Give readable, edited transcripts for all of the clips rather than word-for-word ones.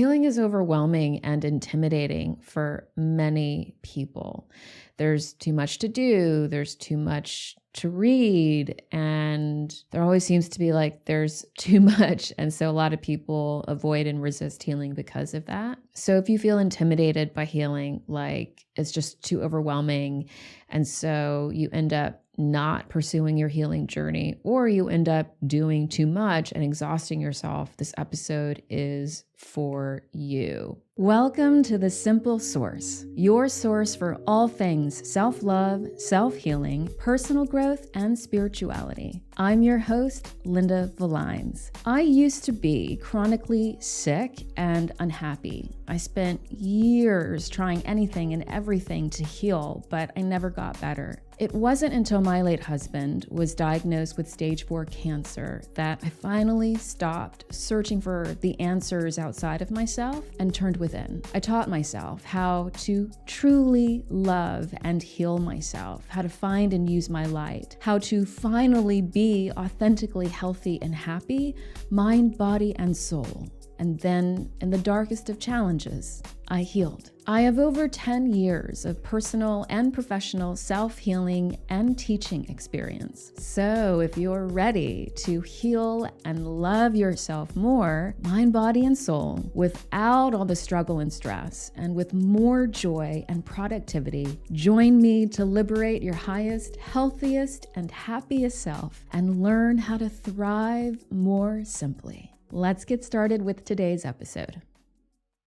Healing is overwhelming and intimidating for many people. There's too much to do, there's too much to read, and there always seems to be like there's too much. And so a lot of people avoid and resist healing because of that. So if you feel intimidated by healing, like it's just too overwhelming, and so you end up not pursuing your healing journey, or you end up doing too much and exhausting yourself, this episode is for you. Welcome to The Simple Source, your source for all things self-love, self-healing, personal growth, and spirituality. I'm your host, Linda Valines. I used to be chronically sick and unhappy. I spent years trying anything and everything to heal, but I never got better. It wasn't until my late husband was diagnosed with stage 4 cancer that I finally stopped searching for the answers outside of myself and turned within. I taught myself how to truly love and heal myself, how to find and use my light, how to finally be authentically healthy and happy, mind, body, and soul. And then, in the darkest of challenges, I healed. I have over 10 years of personal and professional self-healing and teaching experience. So if you're ready to heal and love yourself more, mind, body, and soul, without all the struggle and stress, and with more joy and productivity, join me to liberate your highest, healthiest, and happiest self and learn how to thrive more simply. Let's get started with today's episode.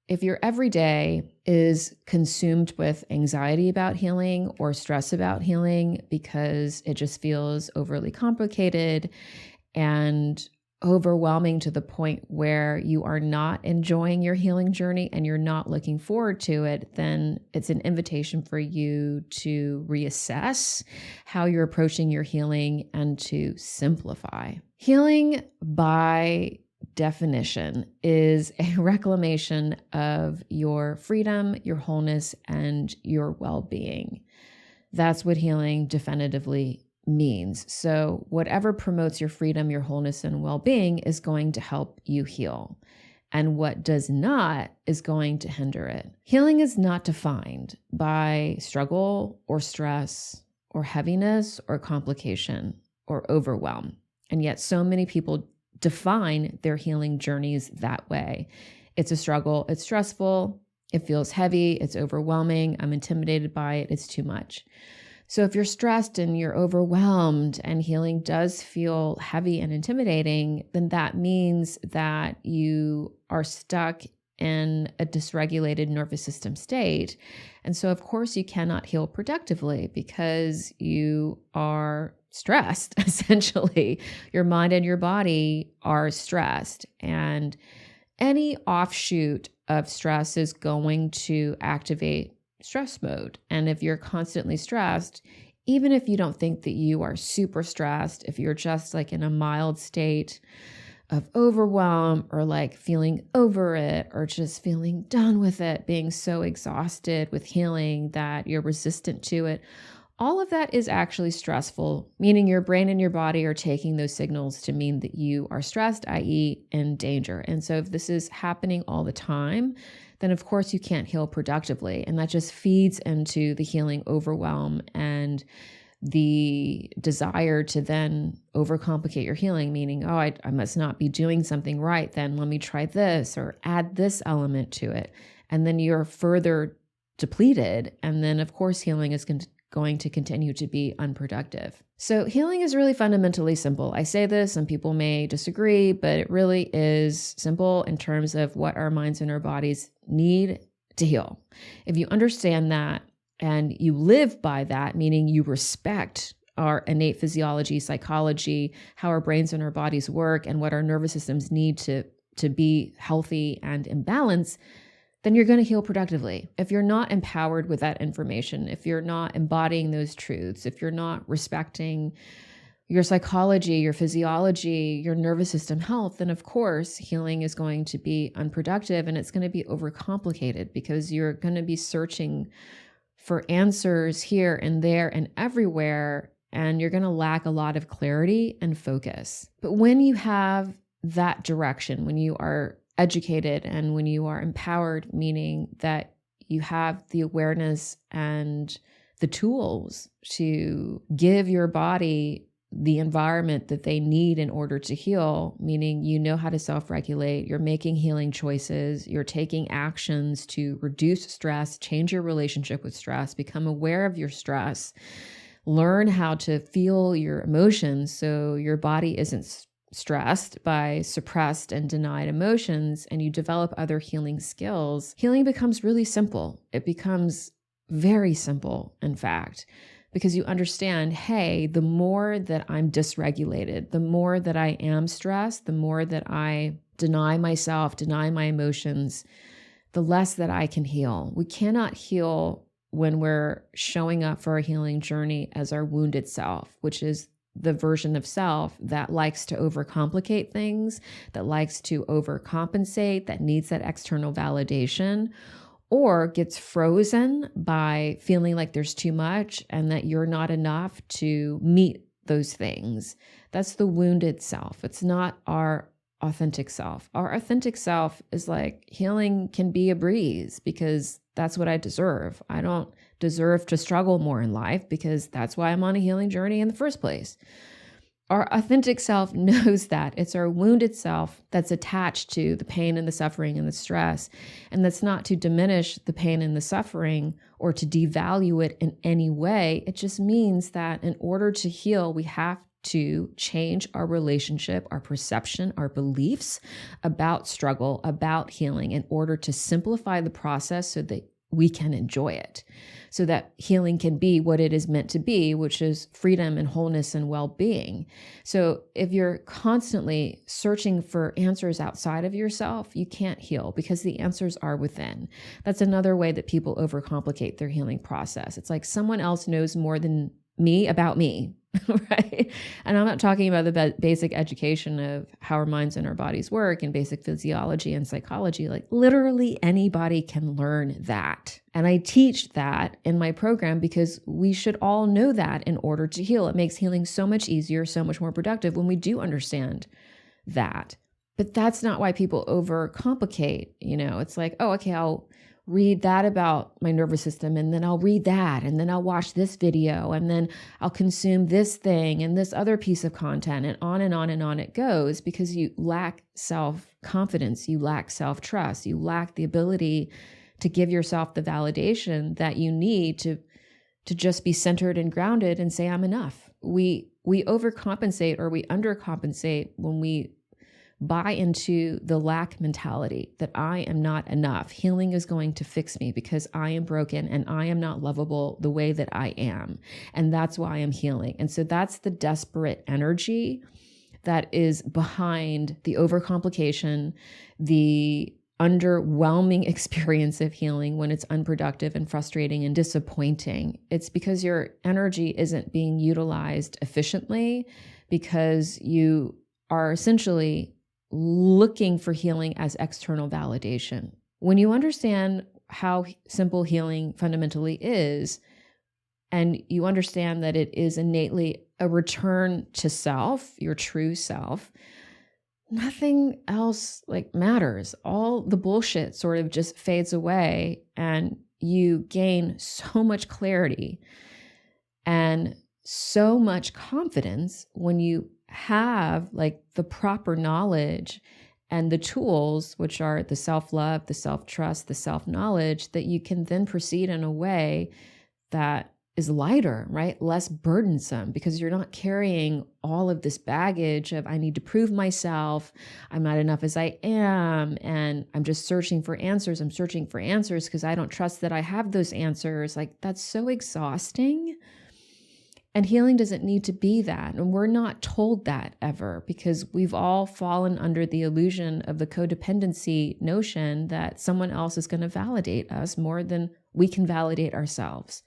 If your everyday is consumed with anxiety about healing or stress about healing because it just feels overly complicated and overwhelming to the point where you are not enjoying your healing journey and you're not looking forward to it, then it's an invitation for you to reassess how you're approaching your healing and to simplify. Healing by definition is a reclamation of your freedom, your wholeness, and your well-being. That's what healing definitively means. So whatever promotes your freedom, your wholeness, and well-being is going to help you heal. And what does not is going to hinder it. Healing is not defined by struggle or stress or heaviness or complication or overwhelm. And yet so many people define their healing journeys that way. It's a struggle, it's stressful, it feels heavy, it's overwhelming, I'm intimidated by it, it's too much. So if you're stressed and you're overwhelmed and healing does feel heavy and intimidating, then that means that you are stuck in a dysregulated nervous system state. And so of course you cannot heal productively because you are stressed, essentially. Your mind and your body are stressed, and any offshoot of stress is going to activate stress mode. And if you're constantly stressed, even if you don't think that you are super stressed, if you're just like in a mild state of overwhelm or like feeling over it or just feeling done with it, being so exhausted with healing that you're resistant to it, all of that is actually stressful, meaning your brain and your body are taking those signals to mean that you are stressed, i.e. in danger. And so if this is happening all the time, then of course you can't heal productively. And that just feeds into the healing overwhelm and the desire to then overcomplicate your healing, meaning, oh, I must not be doing something right. Then let me try this or add this element to it. And then you're further depleted. And then of course healing is going to continue to be unproductive. So healing is really fundamentally simple. I say this, some people may disagree, but it really is simple in terms of what our minds and our bodies need to heal. If you understand that and you live by that, meaning you respect our innate physiology, psychology, how our brains and our bodies work, and what our nervous systems need to be healthy and in balance, then you're going to heal productively. If you're not empowered with that information, if you're not embodying those truths, if you're not respecting your psychology, your physiology, your nervous system health, then of course healing is going to be unproductive and it's going to be overcomplicated because you're going to be searching for answers here and there and everywhere, and you're going to lack a lot of clarity and focus. But when you have that direction, when you are educated and when you are empowered, meaning that you have the awareness and the tools to give your body the environment that they need in order to heal, meaning you know how to self-regulate, you're making healing choices, you're taking actions to reduce stress, change your relationship with stress, become aware of your stress, learn how to feel your emotions so your body isn't stressed by suppressed and denied emotions, and you develop other healing skills. Healing becomes really simple. It becomes very simple, in fact, because you understand, hey, the more that I'm dysregulated, the more that I am stressed, the more that I deny myself, deny my emotions, the less that I can heal. We cannot heal when we're showing up for our healing journey as our wounded self, which is the version of self that likes to overcomplicate things, that likes to overcompensate, that needs that external validation, or gets frozen by feeling like there's too much and that you're not enough to meet those things. That's the wounded self. It's not our authentic self. Our authentic self is like, healing can be a breeze because that's what I deserve. I don't deserve to struggle more in life because that's why I'm on a healing journey in the first place. Our authentic self knows that. It's our wounded self that's attached to the pain and the suffering and the stress. And that's not to diminish the pain and the suffering or to devalue it in any way. It just means that in order to heal, we have to change our relationship, our perception, our beliefs about struggle, about healing in order to simplify the process so that we can enjoy it, so that healing can be what it is meant to be, which is freedom and wholeness and well-being. So if you're constantly searching for answers outside of yourself, you can't heal because the answers are within. That's another way that people overcomplicate their healing process. It's like someone else knows more than me about me, right? And I'm not talking about the basic education of how our minds and our bodies work and basic physiology and psychology. Like literally anybody can learn that. And I teach that in my program because we should all know that in order to heal. It makes healing so much easier, so much more productive when we do understand that. But that's not why people overcomplicate. It's like, oh, okay, I'll read that about my nervous system, and then I'll read that, and then I'll watch this video, and then I'll consume this thing and this other piece of content, and on and on and on it goes, because you lack self-confidence, you lack self-trust, you lack the ability to give yourself the validation that you need to just be centered and grounded and say, I'm enough. We overcompensate or we undercompensate when we buy into the lack mentality that I am not enough. Healing is going to fix me because I am broken and I am not lovable the way that I am. And that's why I'm healing. And so that's the desperate energy that is behind the overcomplication, the underwhelming experience of healing when it's unproductive and frustrating and disappointing. It's because your energy isn't being utilized efficiently because you are essentially looking for healing as external validation. When you understand how simple healing fundamentally is, and you understand that it is innately a return to self, your true self, nothing else matters. All the bullshit sort of just fades away and you gain so much clarity and so much confidence when you have the proper knowledge and the tools, which are the self-love, the self-trust, the self-knowledge, that you can then proceed in a way that is lighter, right? Less burdensome, because you're not carrying all of this baggage of, I need to prove myself, I'm not enough as I am, and I'm just searching for answers. I'm searching for answers because I don't trust that I have those answers. That's so exhausting. And healing doesn't need to be that. And we're not told that ever because we've all fallen under the illusion of the codependency notion that someone else is going to validate us more than we can validate ourselves.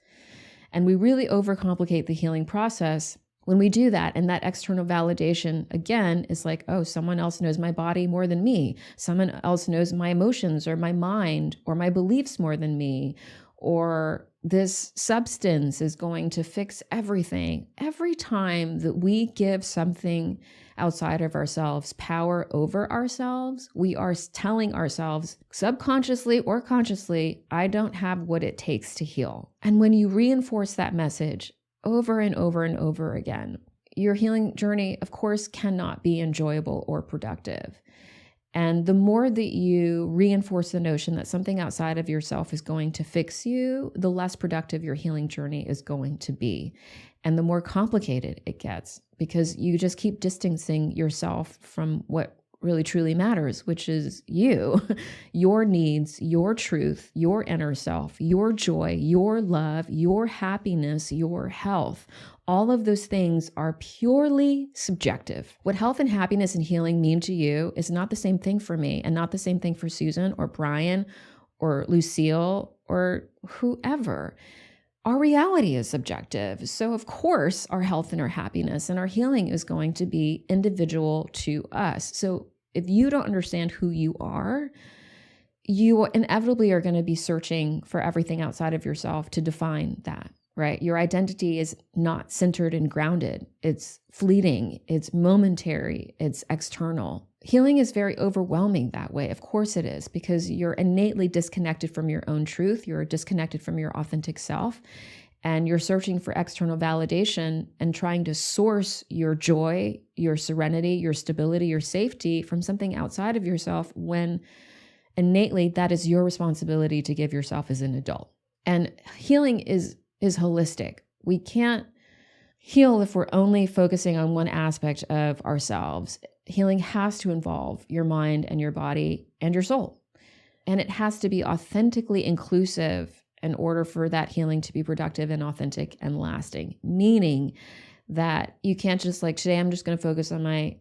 And we really overcomplicate the healing process when we do that. And that external validation, again, is like, oh, someone else knows my body more than me. Someone else knows my emotions or my mind or my beliefs more than me. Or this substance is going to fix everything. Every time that we give something outside of ourselves power over ourselves, we are telling ourselves subconsciously or consciously, I don't have what it takes to heal. And when you reinforce that message over and over and over again, your healing journey, of course, cannot be enjoyable or productive. And the more that you reinforce the notion that something outside of yourself is going to fix you, the less productive your healing journey is going to be. And the more complicated it gets, because you just keep distancing yourself from what really truly matters, which is you, your needs, your truth, your inner self, your joy, your love, your happiness, your health. All of those things are purely subjective. What health and happiness and healing mean to you is not the same thing for me, and not the same thing for Susan or Brian or Lucille or whoever. Our reality is subjective. So of course, our health and our happiness and our healing is going to be individual to us. So if you don't understand who you are, you inevitably are going to be searching for everything outside of yourself to define that, right? Your identity is not centered and grounded. It's fleeting. It's momentary. It's external. Healing is very overwhelming that way. Of course it is, because you're innately disconnected from your own truth. You're disconnected from your authentic self, and you're searching for external validation and trying to source your joy, your serenity, your stability, your safety from something outside of yourself, when innately that is your responsibility to give yourself as an adult. And healing is holistic. We can't heal if we're only focusing on one aspect of ourselves. Healing has to involve your mind and your body and your soul. And it has to be authentically inclusive in order for that healing to be productive and authentic and lasting. Meaning that you can't just today I'm just going to focus on my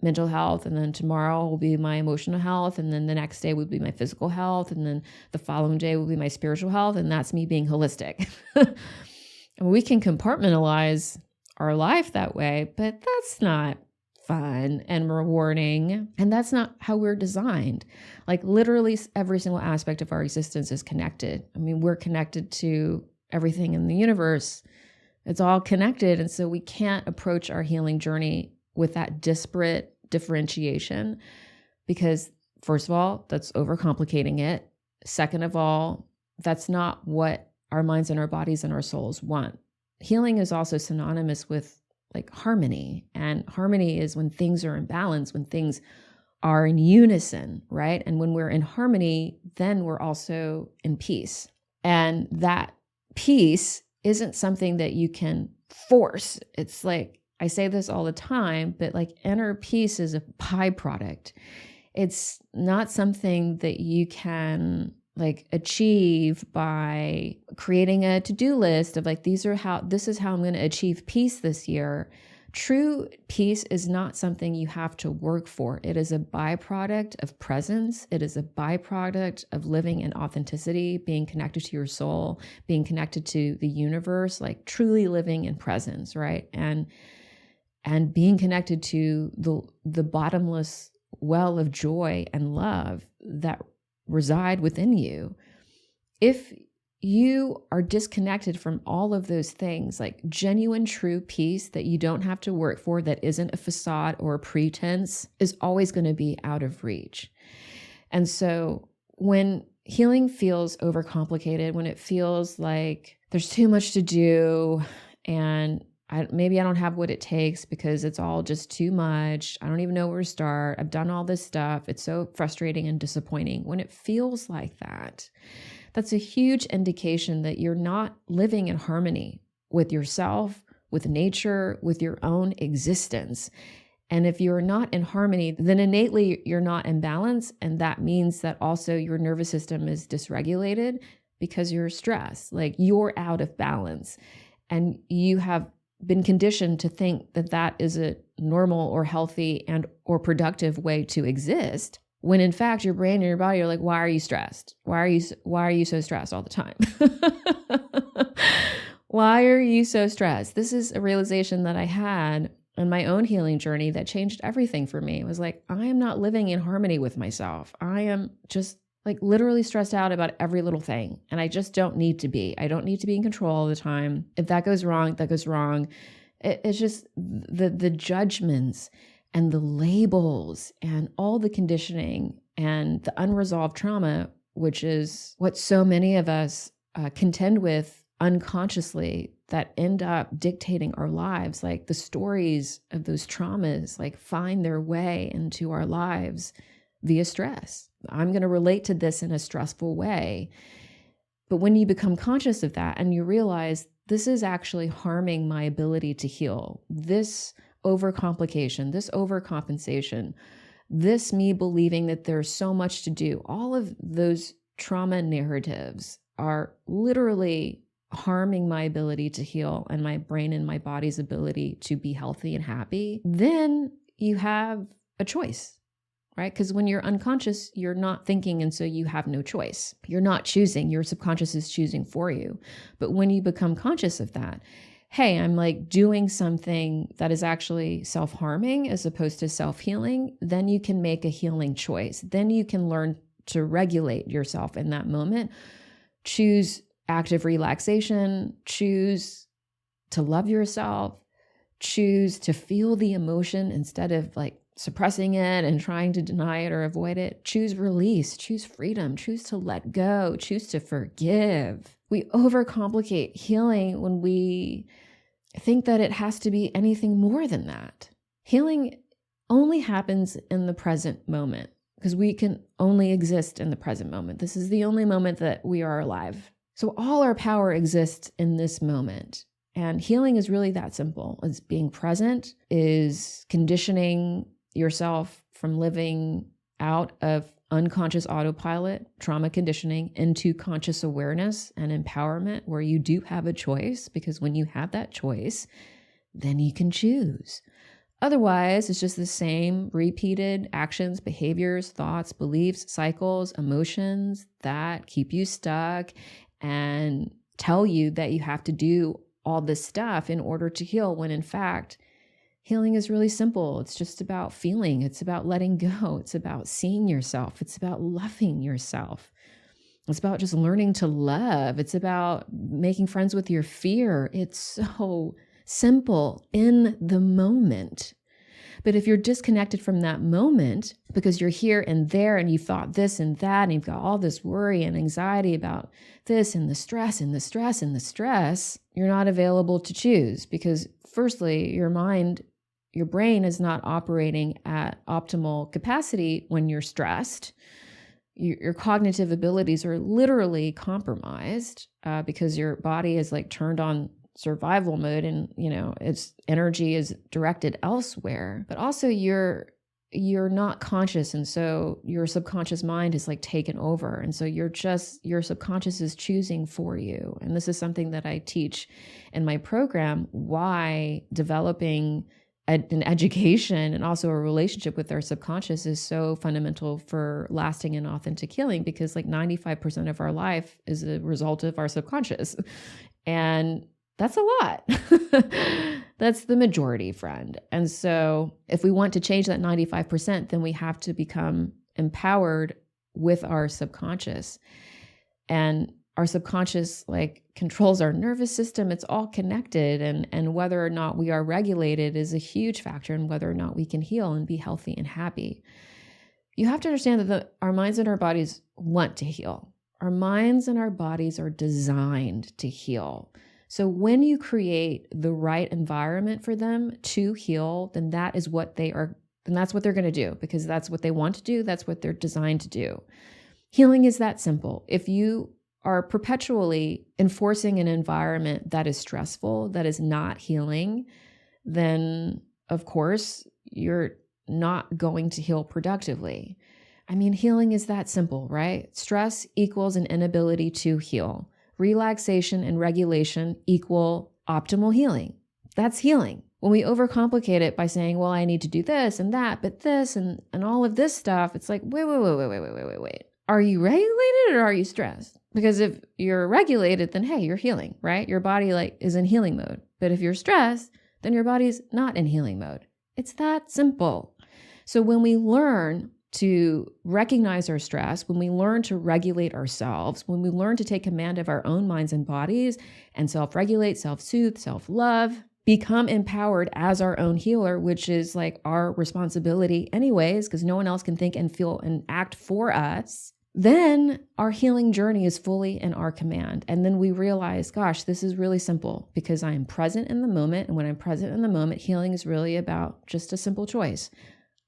mental health, and then tomorrow will be my emotional health, and then the next day would be my physical health, and then the following day will be my spiritual health, and that's me being holistic. And we can compartmentalize our life that way, but that's not fun and rewarding. And that's not how we're designed. Literally every single aspect of our existence is connected. I mean, we're connected to everything in the universe. It's all connected. And so we can't approach our healing journey with that disparate differentiation, because first of all, that's overcomplicating it. Second of all, that's not what our minds and our bodies and our souls want. Healing is also synonymous with harmony. And harmony is when things are in balance, when things are in unison, right? And when we're in harmony, then we're also in peace. And that peace isn't something that you can force. It's I say this all the time, but inner peace is a byproduct. It's not something that you can achieve by creating a to-do list of this is how I'm going to achieve peace this year. True peace is not something you have to work for. It is a byproduct of presence. It is a byproduct of living in authenticity, being connected to your soul, being connected to the universe, truly living in presence, right? And being connected to the bottomless well of joy and love that reside within you. If you are disconnected from all of those things, genuine true peace that you don't have to work for, that isn't a facade or a pretense, is always going to be out of reach. And so when healing feels overcomplicated, when it feels like there's too much to do, and maybe I don't have what it takes because it's all just too much. I don't even know where to start. I've done all this stuff. It's so frustrating and disappointing. When it feels like that, that's a huge indication that you're not living in harmony with yourself, with nature, with your own existence. And if you're not in harmony, then innately you're not in balance. And that means that also your nervous system is dysregulated because you're stressed, you're out of balance. And you have been conditioned to think that that is a normal or healthy and or productive way to exist, when in fact your brain and your body are why are you stressed? Why are you so stressed all the time? Why are you so stressed? This is a realization that I had in my own healing journey that changed everything for me. It was I am not living in harmony with myself. I am just like literally stressed out about every little thing. And I just don't need to be. I don't need to be in control all the time. If that goes wrong, that goes wrong. It's just the judgments and the labels and all the conditioning and the unresolved trauma, which is what so many of us contend with unconsciously, that end up dictating our lives. Like the stories of those traumas, like find their way into our lives via stress. I'm going to relate to this in a stressful way. But when you become conscious of that and you realize this is actually harming my ability to heal, this overcomplication, this overcompensation, this me believing that there's so much to do, all of those trauma narratives are literally harming my ability to heal and my brain and my body's ability to be healthy and happy, then you have a choice, right? Because when you're unconscious, you're not thinking, and so you have no choice. You're not choosing. Your subconscious is choosing for you. But when you become conscious of that, hey, I'm like doing something that is actually self-harming as opposed to self-healing, then you can make a healing choice. Then you can learn to regulate yourself in that moment. Choose active relaxation, choose to love yourself, choose to feel the emotion instead of like suppressing it and trying to deny it or avoid it. Choose release, choose freedom, choose to let go, choose to forgive. We overcomplicate healing when we think that it has to be anything more than that. Healing only happens in the present moment because we can only exist in the present moment. This is the only moment that we are alive. So all our power exists in this moment. And healing is really that simple. It's being present, is conditioning yourself from living out of unconscious autopilot, trauma conditioning, into conscious awareness and empowerment, where you do have a choice, because when you have that choice, then you can choose. Otherwise, it's just the same repeated actions, behaviors, thoughts, beliefs, cycles, emotions that keep you stuck and tell you that you have to do all this stuff in order to heal, when in fact, healing is really simple. It's just about feeling. It's about letting go. It's about seeing yourself. It's about loving yourself. It's about just learning to love. It's about making friends with your fear. It's so simple in the moment. But if you're disconnected from that moment because you're here and there and you've thought this and that, and you've got all this worry and anxiety about this and the stress and the stress and the stress, you're not available to choose, because firstly, your mind, your brain is not operating at optimal capacity when you're stressed. Your cognitive abilities are literally compromised because your body is like turned on survival mode, and its energy is directed elsewhere. But also you're not conscious, and so your subconscious mind is like taken over, and so your subconscious is choosing for you. And this is something that I teach in my program, why developing an education and also a relationship with our subconscious is so fundamental for lasting and authentic healing, because like 95% of our life is a result of our subconscious. And that's a lot. That's the majority, friend. And so if we want to change that 95%, then we have to become empowered with our subconscious. And our subconscious like controls our nervous system. It's all connected. And whether or not we are regulated is a huge factor in whether or not we can heal and be healthy and happy. You have to understand that our minds and our bodies want to heal. Our minds and our bodies are designed to heal. So when you create the right environment for them to heal, then that is what they are, and that's what they're going to do, because that's what they want to do. That's what they're designed to do. Healing is that simple. If you are perpetually enforcing an environment that is stressful, that is not healing, then of course you're not going to heal productively. I mean, healing is that simple, right? Stress equals an inability to heal. Relaxation and regulation equal optimal healing. That's healing. When we overcomplicate it by saying, well, I need to do this and that, but this and all of this stuff, it's like, wait. Are you regulated or are you stressed? Because if you're regulated, then hey, you're healing, right? Your body like is in healing mode. But if you're stressed, then your body's not in healing mode. It's that simple. So when we learn to recognize our stress, when we learn to regulate ourselves, when we learn to take command of our own minds and bodies and self-regulate, self-soothe, self-love, become empowered as our own healer, which is like our responsibility anyways, because no one else can think and feel and act for us, then our healing journey is fully in our command. And then we realize, gosh, this is really simple because I am present in the moment. And when I'm present in the moment, healing is really about just a simple choice.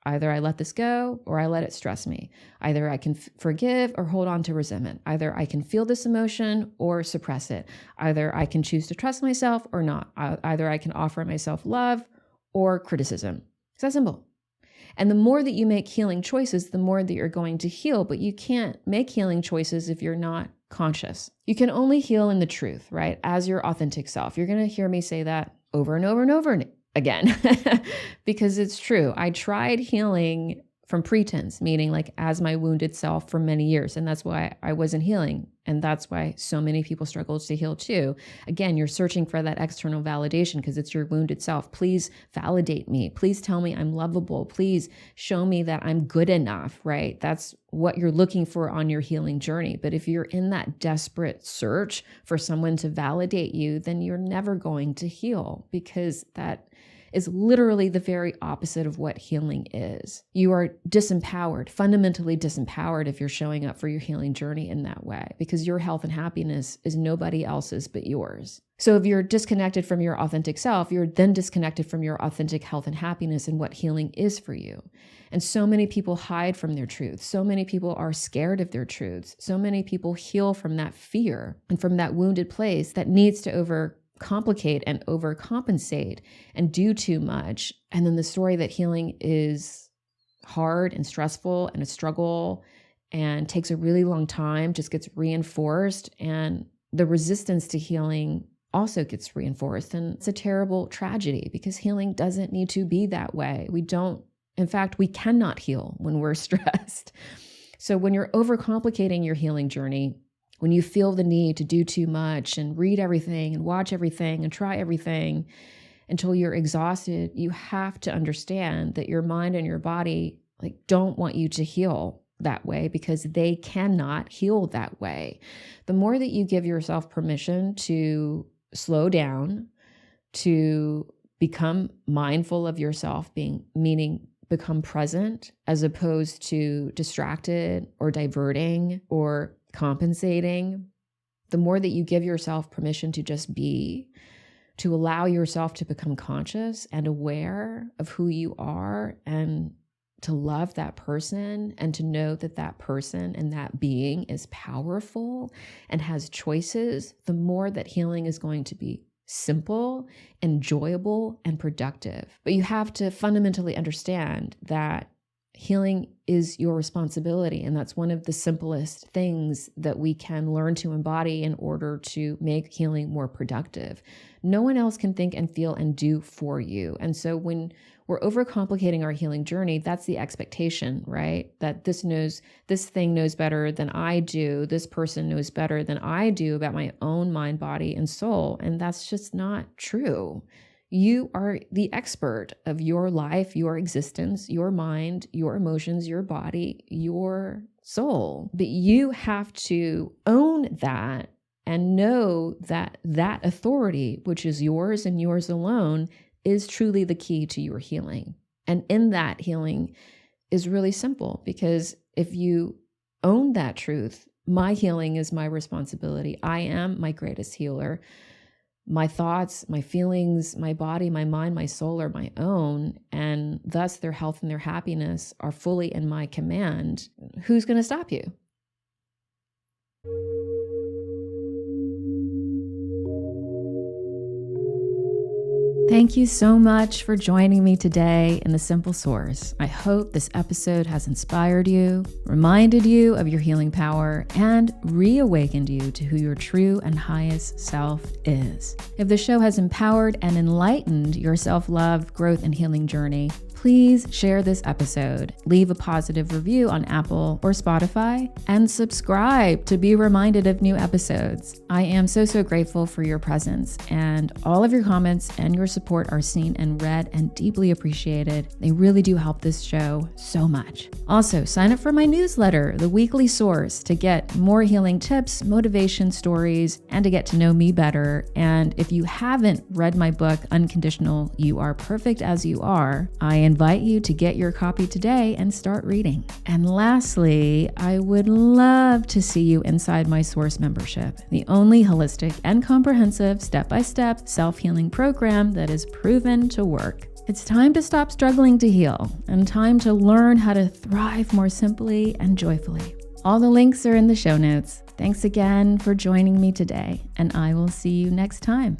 Either I let this go or I let it stress me. Either I can forgive or hold on to resentment. Either I can feel this emotion or suppress it. Either I can choose to trust myself or not. Either I can offer myself love or criticism. It's that simple. And the more that you make healing choices, the more that you're going to heal. But you can't make healing choices if you're not conscious. You can only heal in the truth, right? As your authentic self. You're going to hear me say that over and over and over again, because it's true. I tried healing from pretense, meaning like as my wounded self for many years. And that's why I wasn't healing. And that's why so many people struggle to heal too. Again, you're searching for that external validation because it's your wounded self. Please validate me. Please tell me I'm lovable. Please show me that I'm good enough, right? That's what you're looking for on your healing journey. But if you're in that desperate search for someone to validate you, then you're never going to heal, because that is literally the very opposite of what healing is. You are disempowered, fundamentally disempowered, if you're showing up for your healing journey in that way, because your health and happiness is nobody else's but yours. So if you're disconnected from your authentic self, you're then disconnected from your authentic health and happiness and what healing is for you. And so many people hide from their truths. So many people are scared of their truths. So many people heal from that fear and from that wounded place that needs to overcomplicate and overcompensate and do too much. And then the story that healing is hard and stressful and a struggle and takes a really long time just gets reinforced. And the resistance to healing also gets reinforced. And it's a terrible tragedy because healing doesn't need to be that way. In fact, we cannot heal when we're stressed. So when you're overcomplicating your healing journey, when you feel the need to do too much and read everything and watch everything and try everything until you're exhausted, you have to understand that your mind and your body don't want you to heal that way because they cannot heal that way. The more that you give yourself permission to slow down, to become mindful of yourself, meaning become present as opposed to distracted or diverting or compensating, the more that you give yourself permission to just be, to allow yourself to become conscious and aware of who you are and to love that person and to know that that person and that being is powerful and has choices, the more that healing is going to be simple, enjoyable, and productive. But you have to fundamentally understand that healing is your responsibility. And that's one of the simplest things that we can learn to embody in order to make healing more productive. No one else can think and feel and do for you. And so when we're overcomplicating our healing journey, that's the expectation, right? That this thing knows better than I do. This person knows better than I do about my own mind, body, and soul. And that's just not true. You are the expert of your life, your existence, your mind, your emotions, your body, your soul. But you have to own that and know that that authority, which is yours and yours alone, is truly the key to your healing. And in that, healing is really simple, because if you own that truth, my healing is my responsibility. I am my greatest healer. My thoughts, my feelings, my body, my mind, my soul are my own, and thus their health and their happiness are fully in my command. Who's going to stop you? Thank you so much for joining me today in The Simple Source. I hope this episode has inspired you, reminded you of your healing power, and reawakened you to who your true and highest self is. If the show has empowered and enlightened your self-love, growth, and healing journey, please share this episode, leave a positive review on Apple or Spotify, and subscribe to be reminded of new episodes. I am so grateful for your presence, and all of your comments and your support are seen and read and deeply appreciated. They really do help this show so much. Also, sign up for my newsletter, The Weekly Source, to get more healing tips, motivation stories, and to get to know me better. And if you haven't read my book, Unconditional, You Are Perfect As You Are, I invite you to get your copy today and start reading. And lastly, I would love to see you inside my Source membership, the only holistic and comprehensive step-by-step self-healing program that is proven to work. It's time to stop struggling to heal and time to learn how to thrive more simply and joyfully. All the links are in the show notes. Thanks again for joining me today, and I will see you next time.